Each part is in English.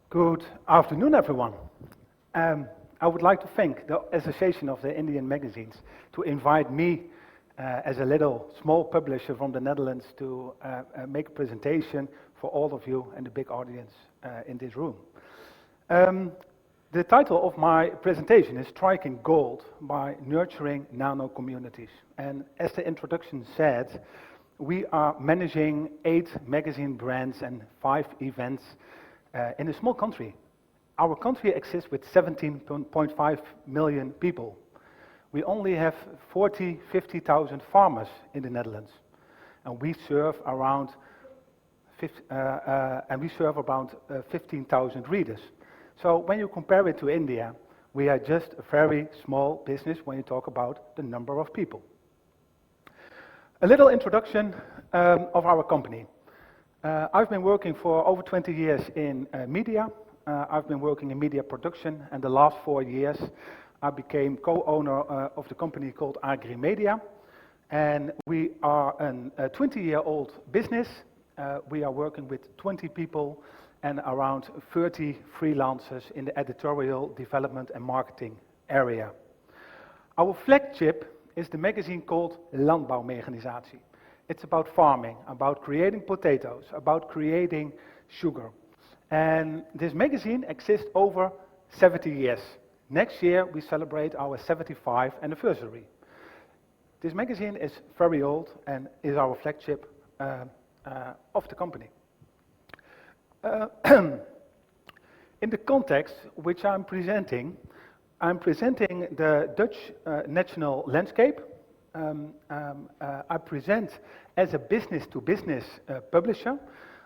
Good afternoon, everyone. I would like to thank the Association of the Indian Magazines to invite me as a little small publisher from the Netherlands to make a presentation for all of you and the big audience in this room. The title of my presentation is Striking Gold by Nurturing Nano Communities. And as the introduction said, we are managing 8 magazine brands and 5 events in a small country. Our country exists with 17.5 million people. We only have 50,000 farmers in the Netherlands, and we serve around 15,000 readers. So when you compare it to India, we are just a very small business when you talk about the number of people. A little introduction of our company. I've been working for over 20 years in media. I've been working in media production, and the last 4 years I became co-owner of the company called Agrimedia. And we are a 20-year-old business. We are working with 20 people and around 30 freelancers in the editorial, development and marketing area. Our flagship is the magazine called Landbouwmechanisatie. It's about farming, about creating potatoes, about creating sugar. And this magazine exists over 70 years. Next year we celebrate our 75th anniversary. This magazine is very old and is our flagship of the company. In the context which I'm presenting the Dutch national landscape. I present as a business-to-business publisher,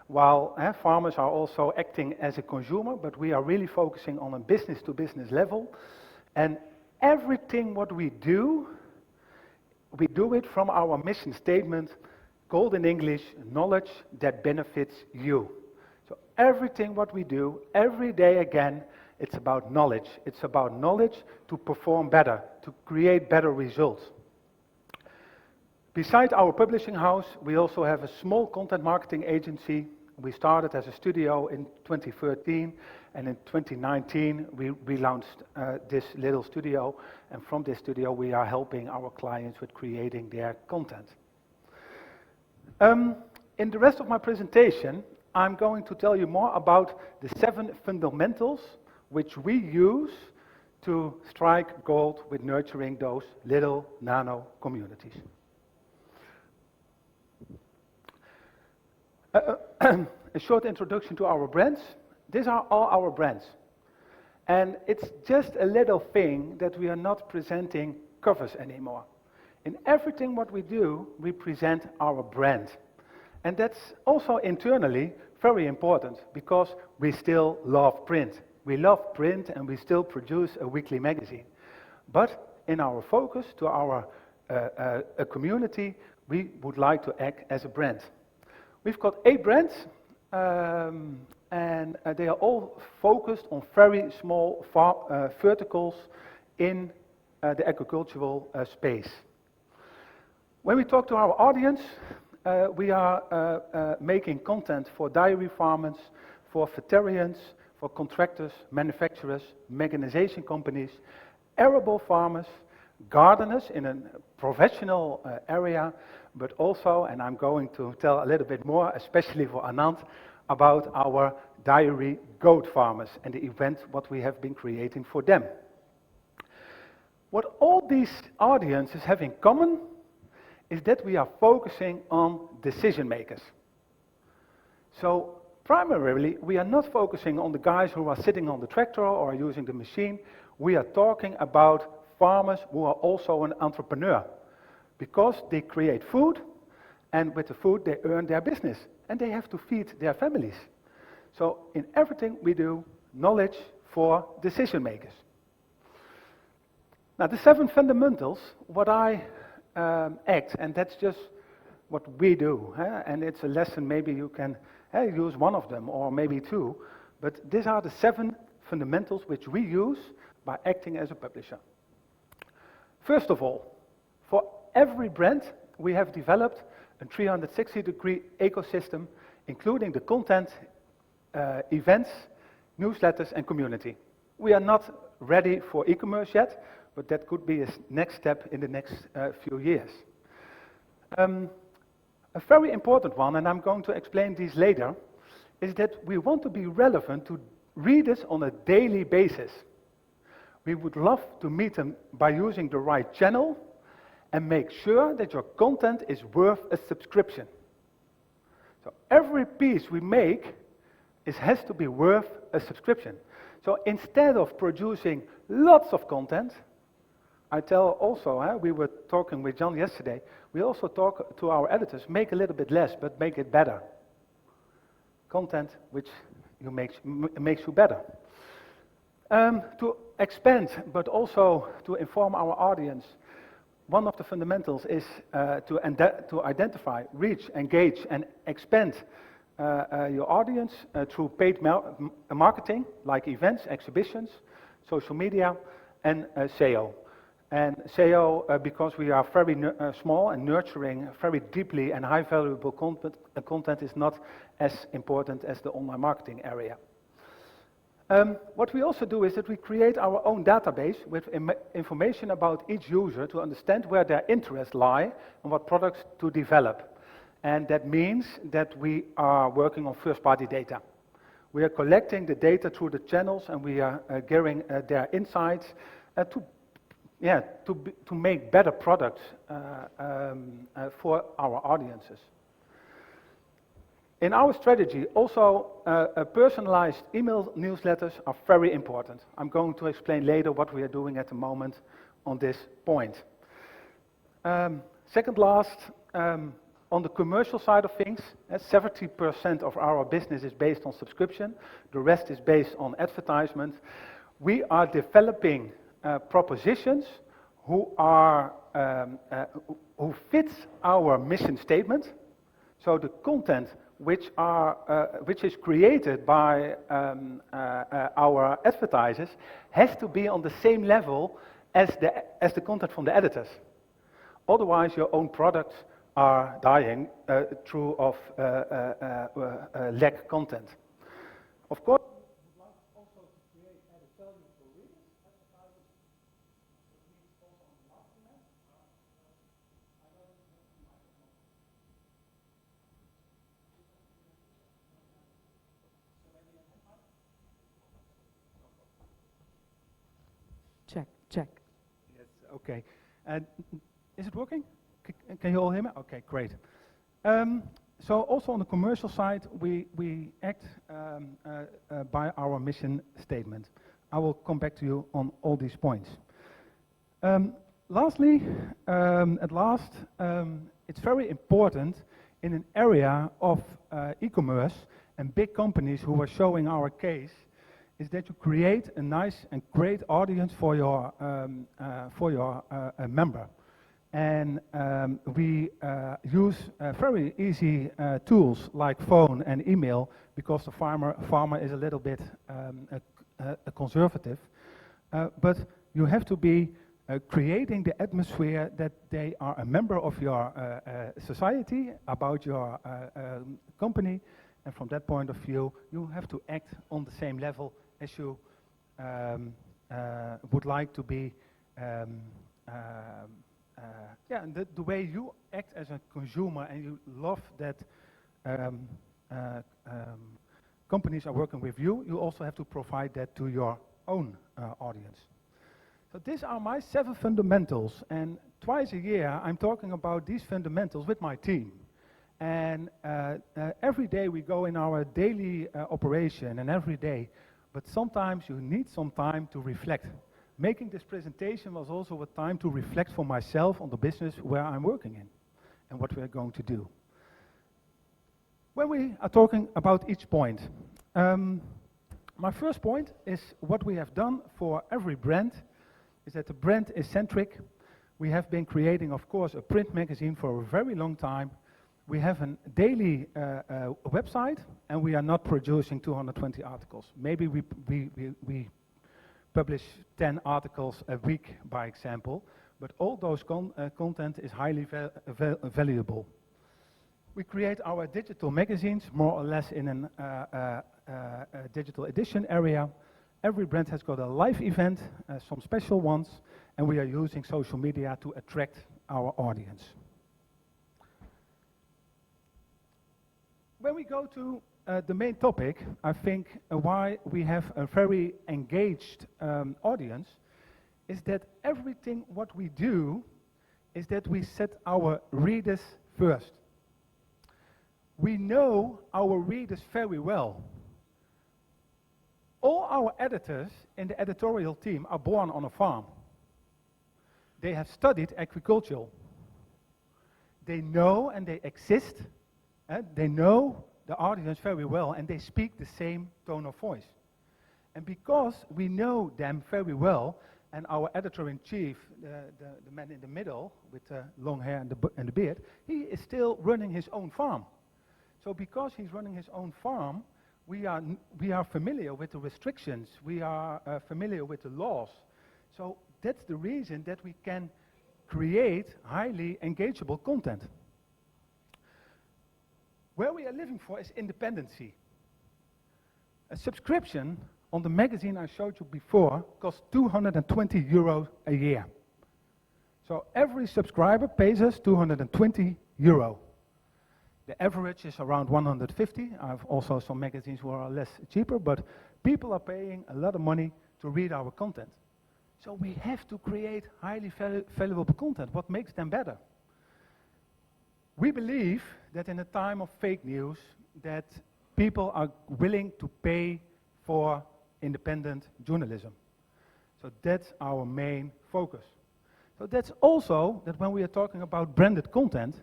while farmers are also acting as a consumer, but we are really focusing on a business-to-business level. And everything what we do it from our mission statement, called in English, knowledge that benefits you. So everything what we do, every day again, it's about knowledge. It's about knowledge to perform better, to create better results. Besides our publishing house, we also have a small content marketing agency. We started as a studio in 2013, and in 2019 we launched this little studio, and from this studio we are helping our clients with creating their content. In the rest of my presentation, I'm going to tell you more about the 7 fundamentals which we use to strike gold with nurturing those little nano communities. A short introduction to our brands. These are all our brands. And it's just a little thing that we are not presenting covers anymore. In everything what we do, we present our brand. And that's also internally very important, because we still love print. We love print and we still produce a weekly magazine. But in our focus to our community, we would like to act as a brand. We've got 8 brands, and they are all focused on very small verticals in the agricultural space. When we talk to our audience, we are making content for dairy farmers, for veterinarians, for contractors, manufacturers, mechanization companies, arable farmers, gardeners in a professional area, but also, and I'm going to tell a little bit more, especially for Anand, about our dairy goat farmers and the event what we have been creating for them. What all these audiences have in common is that we are focusing on decision makers. So primarily, we are not focusing on the guys who are sitting on the tractor or using the machine. We are talking about farmers who are also an entrepreneur, because they create food, and with the food they earn their business, and they have to feed their families. So in everything we do, knowledge for decision makers. Now the 7 fundamentals, what I act, and that's just what we do, and it's a lesson, maybe you can use one of them or maybe 2, but these are the 7 fundamentals which we use by acting as a publisher. First of all, for every brand, we have developed a 360-degree ecosystem, including the content, events, newsletters and community. We are not ready for e-commerce yet, but that could be a next step in the next few years. A very important one, and I'm going to explain these later, is that we want to be relevant to readers on a daily basis. We would love to meet them by using the right channel and make sure that your content is worth a subscription. So every piece we make has to be worth a subscription. So instead of producing lots of content, I tell also, we were talking with John yesterday, we also talk to our editors, make a little bit less, but make it better. Content which makes you better. To expand, but also to inform our audience, one of the fundamentals is to identify, reach, engage, and expand your audience through paid marketing, like events, exhibitions, social media, and SEO. And SEO, because we are very small and nurturing very deeply and high valuable content is not as important as the online marketing area. What we also do is that we create our own database with information about each user to understand where their interests lie and what products to develop. And that means that we are working on first-party data. We are collecting the data through the channels, and we are gathering their insights to make better products for our audiences. In our strategy, also personalized email newsletters are very important. I'm going to explain later what we are doing at the moment on this point. Second last, on the commercial side of things, 70% of our business is based on subscription. The rest is based on advertisement. We are developing propositions who fits our mission statement. So the content which is created by our advertisers has to be on the same level as the content from the editors. Otherwise, your own products are dying through lack content. Of course, we would like also to create added value for readers, advertisers. That means also on the marketing end. I know this is not the microphone. Check. Yes, okay. Is it working? Can you all hear me? Okay, great. So also on the commercial side, we act by our mission statement. I will come back to you on all these points. Lastly, it's very important in an area of e-commerce and big companies who are showing our case, is that you create a nice and great audience for your member. And we use very easy tools like phone and email, because the farmer is a little bit conservative. But you have to be creating the atmosphere that they are a member of your society, about your company, and from that point of view, you have to act on the same level as you would like to be. The way you act as a consumer, and you love that companies are working with you, you also have to provide that to your own audience. So these are my 7 fundamentals, and twice a year I'm talking about these fundamentals with my team. And every day we go in our daily operation, and every day, but sometimes you need some time to reflect. Making this presentation was also a time to reflect for myself on the business where I'm working in and what we are going to do. When we are talking about each point, my first point is what we have done for every brand is that the brand is centric. We have been creating, of course, a print magazine for a very long time. We have a daily website, and we are not producing 220 articles. Maybe we publish 10 articles a week, by example, but all those content is highly valuable. We create our digital magazines more or less in digital edition area. Every brand has got a live event, some special ones, and we are using social media to attract our audience. When we go to the main topic, I think why we have a very engaged audience is that everything what we do is that we set our readers first. We know our readers very well. All our editors in the editorial team are born on a farm. They have studied agriculture. They know and they exist, they know the audience very well, and they speak the same tone of voice. And because we know them very well, and our editor-in-chief, the man in the middle with the long hair and the beard, he is still running his own farm. So because he's running his own farm, we are familiar with the restrictions, we are familiar with the laws. So that's the reason that we can create highly engageable content. Where we are living for is independency. A subscription on the magazine I showed you before costs €220 a year. So every subscriber pays us €220. The average is around 150. I have also some magazines who are less cheaper, but people are paying a lot of money to read our content. So we have to create highly valuable content. What makes them better? We believe that in a time of fake news, that people are willing to pay for independent journalism. So that's our main focus. So that's also that when we are talking about branded content,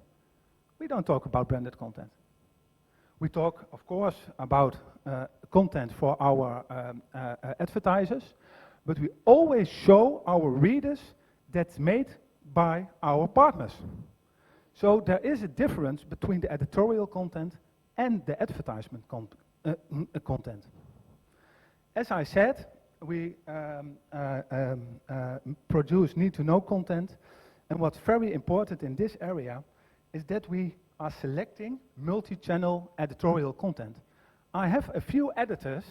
we don't talk about branded content. We talk, of course, about content for our advertisers, but we always show our readers that's made by our partners. So there is a difference between the editorial content and the advertisement content. As I said, we produce need-to-know content, and what's very important in this area is that we are selecting multi-channel editorial content. I have a few editors,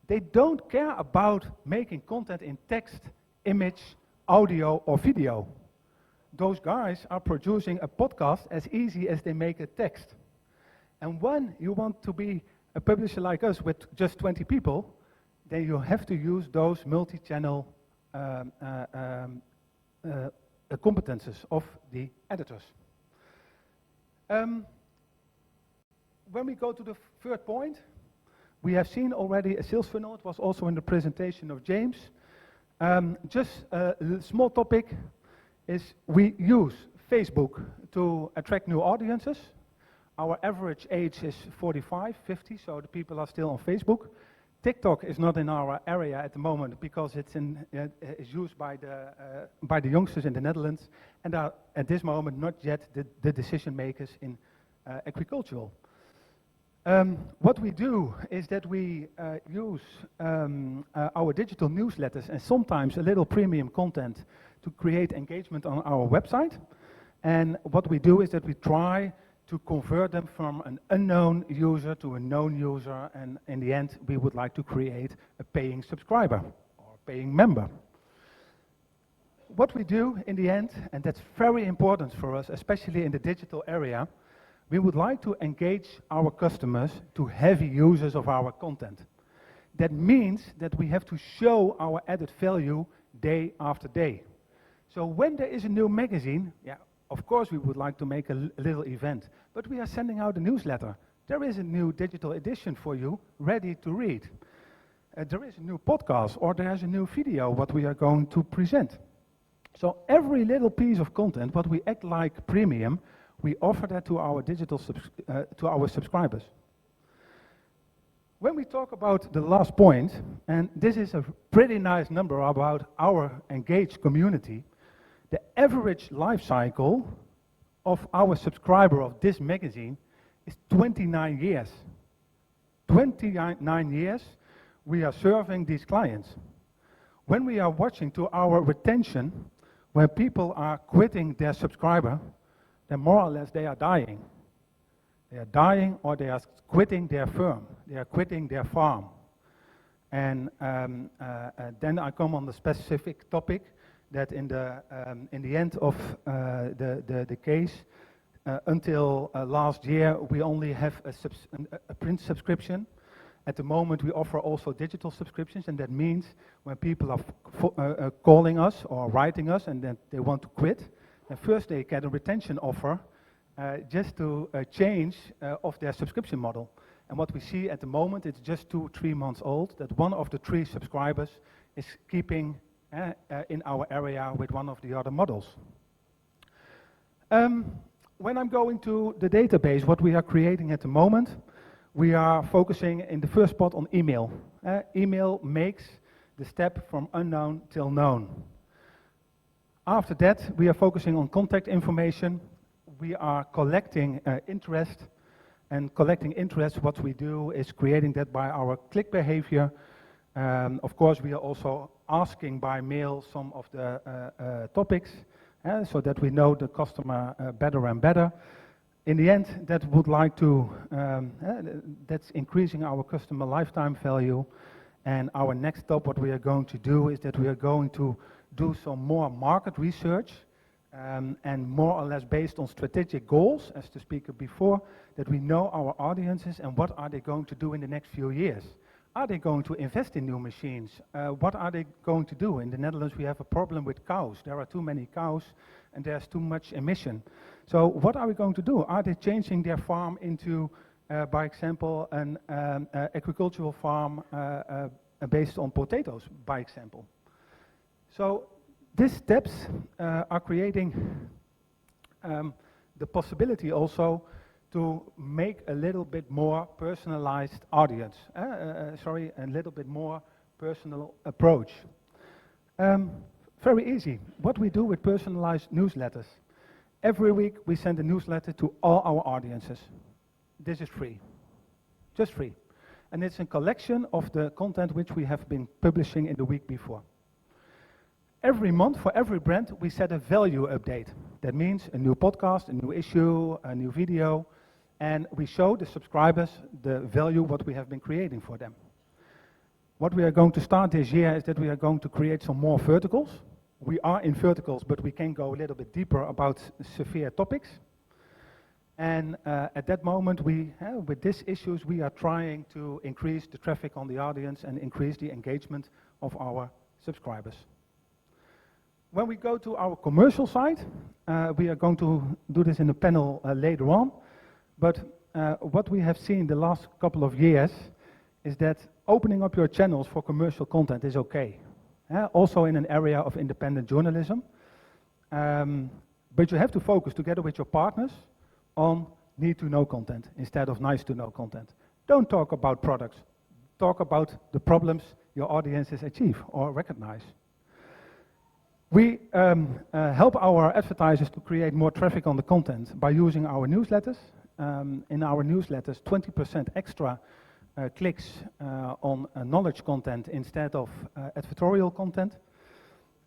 they don't care about making content in text, image, audio, or video. Those guys are producing a podcast as easy as they make a text. And when you want to be a publisher like us with just 20 people, then you have to use those multi-channel competences of the editors. When we go to the third point, we have seen already a sales funnel. It was also in the presentation of James. Just a small topic is we use Facebook to attract new audiences. Our average age is 45, 50, so the people are still on Facebook. TikTok is not in our area at the moment because it's used by the youngsters in the Netherlands, and are at this moment not yet the decision makers in agricultural. What we do is that we use our digital newsletters and sometimes a little premium content to create engagement on our website. And what we do is that we try to convert them from an unknown user to a known user, and in the end we would like to create a paying subscriber or a paying member. What we do in the end, and that's very important for us, especially in the digital area, we would like to engage our customers to heavy users of our content. That means that we have to show our added value day after day. So when there is a new magazine, of course we would like to make a little event, but we are sending out a newsletter. There is a new digital edition for you, ready to read. There is a new podcast, or there is a new video what we are going to present. So every little piece of content, what we act like premium, we offer that to our to our subscribers. When we talk about the last point, and this is a pretty nice number about our engaged community, the average life cycle of our subscriber of this magazine is 29 years. 29 years we are serving these clients. When we are watching to our retention, when people are quitting their subscriber, then more or less they are dying. They are dying or they are quitting their firm. They are quitting their farm. And then I come on the specific topic that in the end of the case, until last year, we only have a print subscription. At the moment, we offer also digital subscriptions, and that means when people are calling us or writing us and then they want to quit, then first they get a retention offer just to change of their subscription model. And what we see at the moment, it's just 2-3 months old, that one of the 3 subscribers is keeping in our area with one of the other models. When I'm going to the database, what we are creating at the moment, we are focusing in the first spot on email. Email makes the step from unknown till known. After that, we are focusing on contact information. We are collecting interest. And collecting interest, what we do is creating that by our click behavior. Of course, we are also asking by mail some of the topics so that we know the customer better and better. In the end, that would like to, that's increasing our customer lifetime value. And our next step, what we are going to do is that we are going to do some more market research and more or less based on strategic goals, as the speaker before, that we know our audiences and what are they going to do in the next few years. Are they going to invest in new machines? What are they going to do? In the Netherlands, we have a problem with cows. There are too many cows and there's too much emission. So what are we going to do? Are they changing their farm into, by example, an agricultural farm based on potatoes, by example? So these steps are creating the possibility also to make a little bit more personalized audience. A little bit more personal approach. Very easy. What we do with personalized newsletters. Every week we send a newsletter to all our audiences. This is free. Just free. And it's a collection of the content which we have been publishing in the week before. Every month, for every brand, we set a value update. That means a new podcast, a new issue, a new video, and we show the subscribers the value what we have been creating for them. What we are going to start this year is that we are going to create some more verticals. We are in verticals, but we can go a little bit deeper about severe topics. And at that moment, with these issues, we are trying to increase the traffic on the audience and increase the engagement of our subscribers. When we go to our commercial side, we are going to do this in a panel later on, but what we have seen the last couple of years is that opening up your channels for commercial content is okay. Also in an area of independent journalism, but you have to focus together with your partners on need-to-know content instead of nice-to-know content. Don't talk about products, talk about the problems your audiences achieve or recognize. We help our advertisers to create more traffic on the content by using our newsletters. In our newsletters, 20% extra clicks on knowledge content instead of advertorial content.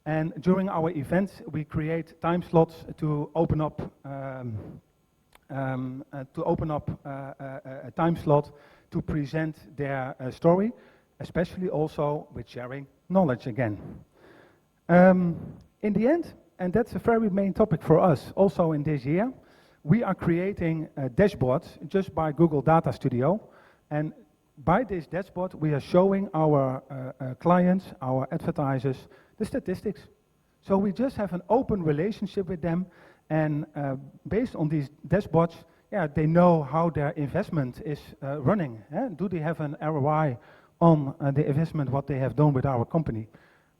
And during our events, we create time slots to open up a time slot to present their story, especially also with sharing knowledge again. In the end, and that's a very main topic for us also in this year, we are creating dashboards just by Google Data Studio. And by this dashboard, we are showing our clients, our advertisers, the statistics. So we just have an open relationship with them. And based on these dashboards, they know how their investment is running. Do they have an ROI on the investment, what they have done with our company?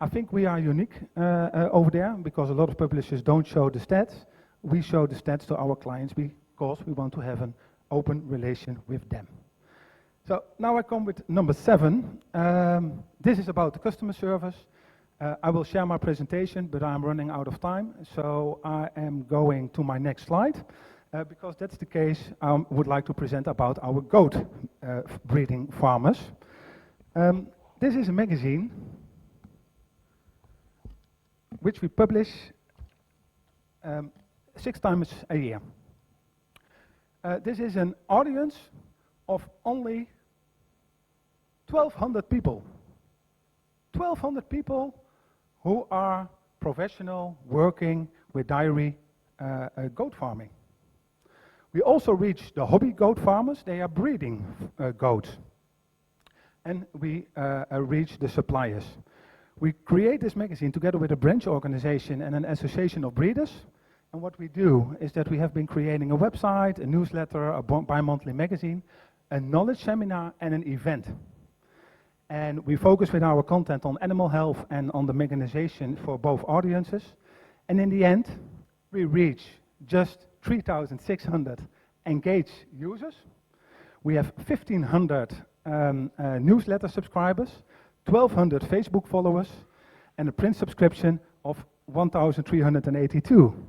I think we are unique over there because a lot of publishers don't show the stats. We show the stats to our clients because we want to have an open relation with them. So now I come with number 7. This is about the customer service. I will share my presentation, but I'm running out of time. So I am going to my next slide. Because that's the case, I would like to present about our goat breeding farmers. This is a magazine which we publish 6 times a year. This is an audience of only 1,200 people. 1,200 people who are professional working with dairy goat farming. We also reach the hobby goat farmers. They are breeding goats. And we reach the suppliers. We create this magazine together with a branch organization and an association of breeders. And what we do is that we have been creating a website, a newsletter, a bi-monthly magazine, a knowledge seminar, and an event. And we focus with our content on animal health and on the mechanization for both audiences. And in the end, we reach just 3,600 engaged users. We have 1,500 newsletter subscribers, 1,200 Facebook followers, and a print subscription of 1,382.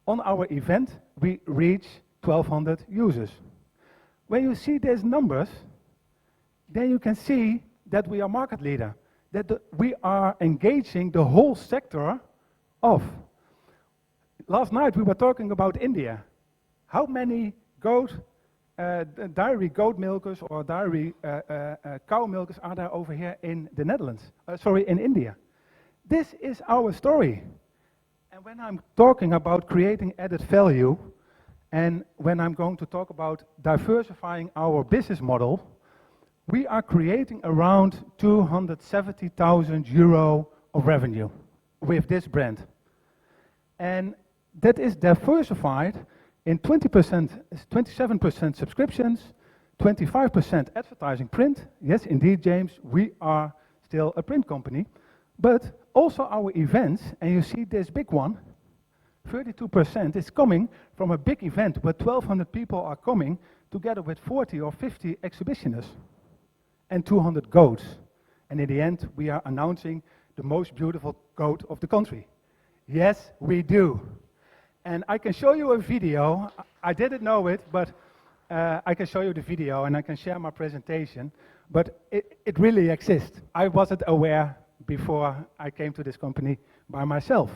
On our event, we reach 1,200 users. When you see these numbers, then you can see that we are market leader, that we are engaging the whole sector of. Last night we were talking about India. How many dairy goat milkers or dairy cow milkers are there over here in the Netherlands? In India. This is our story. And when I'm talking about creating added value, and when I'm going to talk about diversifying our business model, we are creating around 270,000 euro of revenue with this brand. And that is diversified in 20%, 27% subscriptions, 25% advertising print. Yes, indeed, James, we are still a print company. But also our events, and you see this big one, 32% is coming from a big event where 1,200 people are coming together with 40 or 50 exhibitionists and 200 goats. And in the end, we are announcing the most beautiful goat of the country. Yes, we do. And I can show you a video. I didn't know it, but I can show you the video and I can share my presentation. But it really exists. I wasn't aware before I came to this company by myself.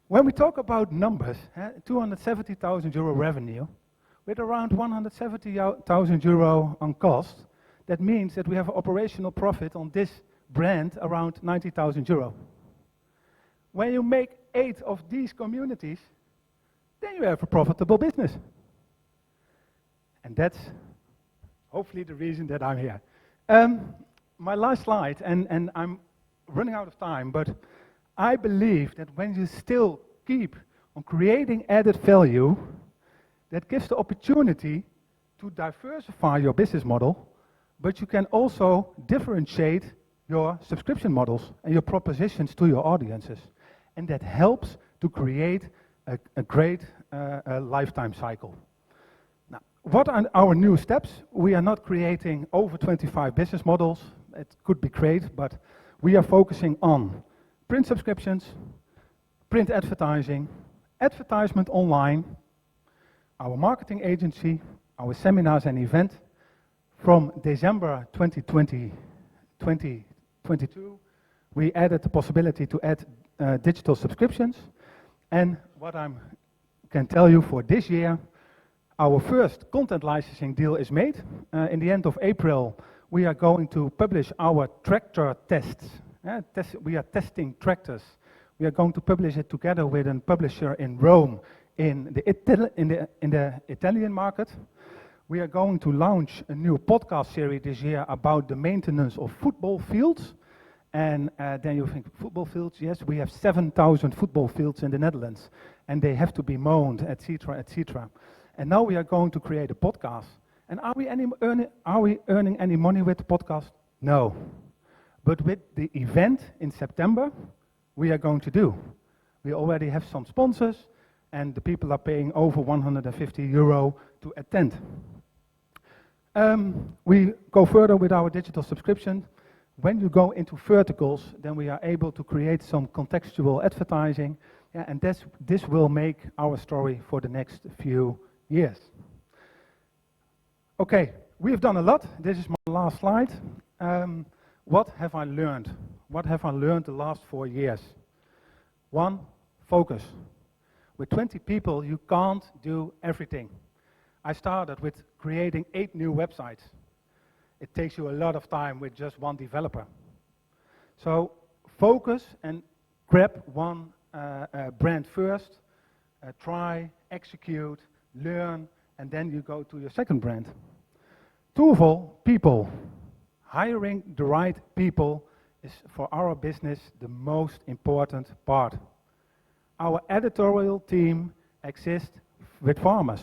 When we talk about numbers, 270,000 euro revenue, with around 170,000 euro on cost, that means that we have an operational profit on this brand around 90,000 euro. When you make 8 of these communities, then you have a profitable business. And that's hopefully the reason that I'm here. My last slide, and I'm running out of time, but I believe that when you still keep on creating added value, that gives the opportunity to diversify your business model, but you can also differentiate your subscription models and your propositions to your audiences. And that helps to create a great lifetime cycle. Now, what are our new steps? We are not creating over 25 business models. It could be great, but we are focusing on print subscriptions, print advertising, advertisement online, our marketing agency, our seminars and event. From December 2022, we added the possibility to add digital subscriptions. And what I can tell you for this year, our first content licensing deal is made. In the end of April, we are going to publish our tractor tests. We are testing tractors. We are going to publish it together with a publisher in Rome in the Italian market. We are going to launch a new podcast series this year about the maintenance of football fields. And then you think, football fields? Yes, we have 7,000 football fields in the Netherlands. And they have to be mowned, etc., etc. And now we are going to create a podcast. And are we earning any money with the podcast? No. But with the event in September, we are going to do. We already have some sponsors, and the people are paying over 150 euro to attend. We go further with our digital subscription. When you go into verticals, then we are able to create some contextual advertising, and this will make our story for the next few years. Okay, we've done a lot. This is my last slide. What have I learned? What have I learned the last 4 years? 1, focus. With 20 people, you can't do everything. I started with creating 8 new websites. It takes you a lot of time with just one developer. So focus and grab one brand first, try, execute, learn, and then you go to your second brand. Twofold, people. Hiring the right people is for our business the most important part. Our editorial team exists with farmers,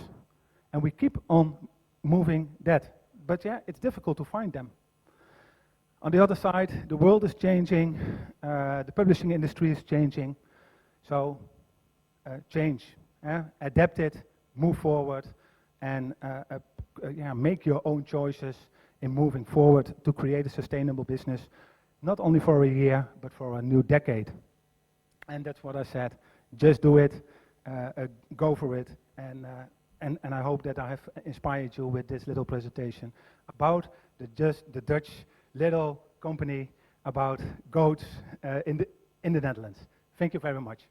and we keep on moving that. But yeah, it's difficult to find them. On the other side, the world is changing, the publishing industry is changing, so change, adapt it, move forward, and make your own choices in moving forward to create a sustainable business, not only for a year, but for a new decade. And that's what I said. Just do it, go for it, and I hope that I have inspired you with this little presentation about the Dutch little company about goats in the Netherlands. Thank you very much.